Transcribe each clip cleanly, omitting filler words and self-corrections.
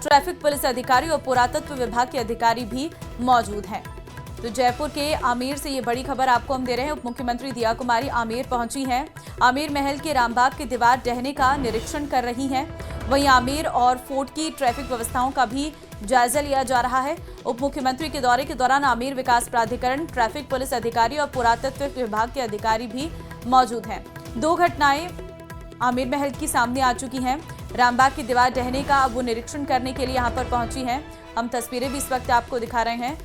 Traffic police अधिकारी और पुरातत्व विभाग के अधिकारी भी मौजूद हैं। तो जयपुर के आमेर से ये बड़ी खबर आपको हम दे रहे हैं। उप मुख्यमंत्री दिया कुमारी आमेर पहुंची हैं। आमेर महल के रामबाग की दीवार ढहने का निरीक्षण कर रही हैं। वहीं आमेर और फोर्ट की ट्रैफिक व्यवस्थाओं का भी जायजा लिया जा रहा है। उप मुख्यमंत्री के दौरे के दौरान आमेर विकास प्राधिकरण, ट्रैफिक पुलिस अधिकारी और पुरातत्व विभाग के अधिकारी भी मौजूद हैं। 2 घटनाएं आमेर महल की सामने आ चुकी हैं। रामबाग की दीवार ढहने का अब वो निरीक्षण करने के लिए यहां पर पहुंची हैं। हम तस्वीरें भी इस वक्त आपको दिखा रहे हैं,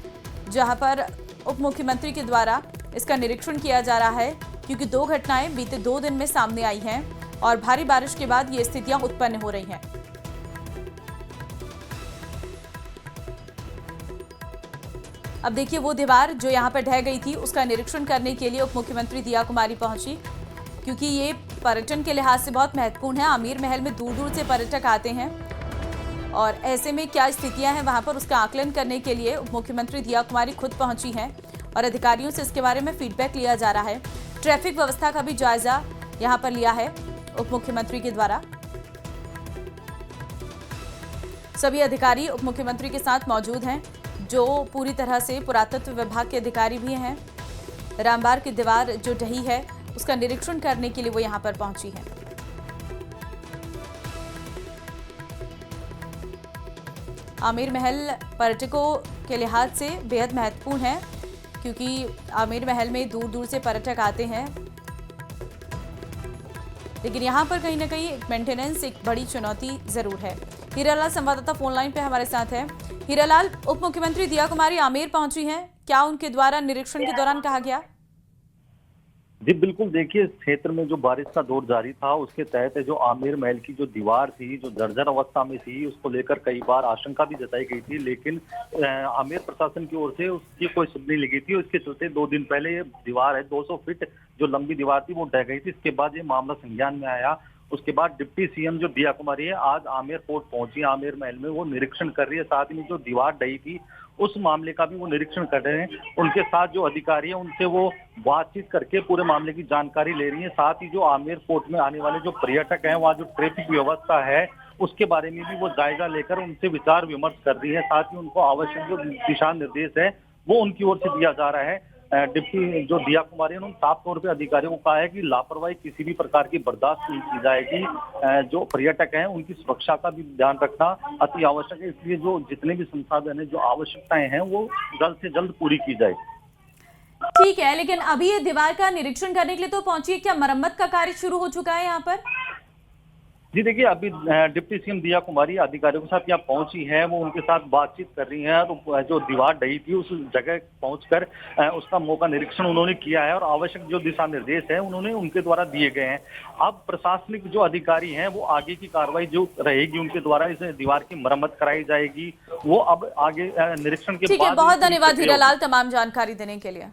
जहां पर उप मुख्यमंत्री के द्वारा इसका निरीक्षण किया जा रहा है, क्योंकि 2 घटनाएं बीते 2 दिन में सामने आई हैं और भारी बारिश के बाद ये स्थितियां उत्पन्न हो रही हैं। अब देखिए, वो दीवार जो यहां पर ढह गई थी उसका निरीक्षण करने के लिए उप मुख्यमंत्री दिया कुमारी पहुंची, क्योंकि ये पर्यटन के लिहाज से बहुत महत्वपूर्ण है। आमेर महल में दूर दूर से पर्यटक आते हैं और ऐसे में क्या स्थितियां हैं वहां पर उसका आकलन करने के लिए उप मुख्यमंत्री दिया कुमारी खुद पहुंची हैं और अधिकारियों से इसके बारे में फीडबैक लिया जा रहा है। ट्रैफिक व्यवस्था का भी जायजा यहां पर लिया है उप मुख्यमंत्री के द्वारा। सभी अधिकारी उप मुख्यमंत्री के साथ मौजूद हैं, जो पूरी तरह से पुरातत्व विभाग के अधिकारी भी हैं। रामबाग की दीवार जो ढही है उसका निरीक्षण करने के लिए वो यहां पर पहुंची है। आमेर महल पर्यटकों के लिहाज से बेहद महत्वपूर्ण है, क्योंकि आमेर महल में दूर दूर से पर्यटक आते हैं, लेकिन यहां पर कहीं ना कहीं मेंटेनेंस एक बड़ी चुनौती जरूर है। हीरालाल संवाददाता फोन लाइन पे हमारे साथ है। हीरालाल, उप मुख्यमंत्री दिया कुमारी आमेर पहुंची हैं, क्या उनके द्वारा निरीक्षण के दौरान कहा गया? जी बिल्कुल, देखिए इस क्षेत्र में जो बारिश का दौर जारी था उसके तहत जो आमेर महल की जो दीवार थी, जो जर्जर अवस्था में थी, उसको लेकर कई बार आशंका भी जताई गई थी, लेकिन आमेर प्रशासन की ओर से उसकी कोई सुध नहीं लगी थी। इसके चलते 2 दिन पहले ये दीवार है 200 फीट जो लंबी दीवार थी वो ढह गई थी। इसके बाद ये मामला संज्ञान में आया। उसके बाद डिप्टी सीएम जो दिया कुमारी है आज आमेर फोर्ट पहुंची, आमेर महल में वो निरीक्षण कर रही है। साथ ही जो दीवार ढही थी उस मामले का भी वो निरीक्षण कर रहे हैं। उनके साथ जो अधिकारी है उनसे वो बातचीत करके पूरे मामले की जानकारी ले रही है। साथ ही जो आमेर फोर्ट में आने वाले जो पर्यटक हैं, वहाँ जो ट्रैफिक व्यवस्था है उसके बारे में भी वो जायजा लेकर उनसे विचार विमर्श कर रही है। साथ ही उनको आवश्यक जो दिशा निर्देश है वो उनकी ओर से दिया जा रहा है। डिप्टी जो दिया कुमारी है उन्होंने साफ तौर पे अधिकारियों को कहा है कि लापरवाही किसी भी प्रकार की बर्दाश्त नहीं की जाएगी। जो पर्यटक हैं उनकी सुरक्षा का भी ध्यान रखना अति आवश्यक है, इसलिए जो जितने भी संसाधन है, जो आवश्यकताएं हैं वो जल्द से जल्द पूरी की जाए। ठीक है, लेकिन अभी ये दीवार का निरीक्षण करने के लिए तो पहुंची है, क्या मरम्मत का कार्य शुरू हो चुका है यहाँ पर? जी देखिए, अभी डिप्टी सीएम दिया कुमारी अधिकारियों के साथ यहाँ पहुंची है, वो उनके साथ बातचीत कर रही हैं। तो जो दीवार ढही थी उस जगह पहुंचकर उसका मौका निरीक्षण उन्होंने किया है और आवश्यक जो दिशा निर्देश है उन्होंने उनके द्वारा दिए गए हैं। अब प्रशासनिक जो अधिकारी हैं वो आगे की कार्रवाई जो रहेगी उनके द्वारा इस दीवार की मरम्मत कराई जाएगी, वो अब आगे निरीक्षण के बाद। बहुत धन्यवाद हीरालाल तमाम जानकारी देने के लिए।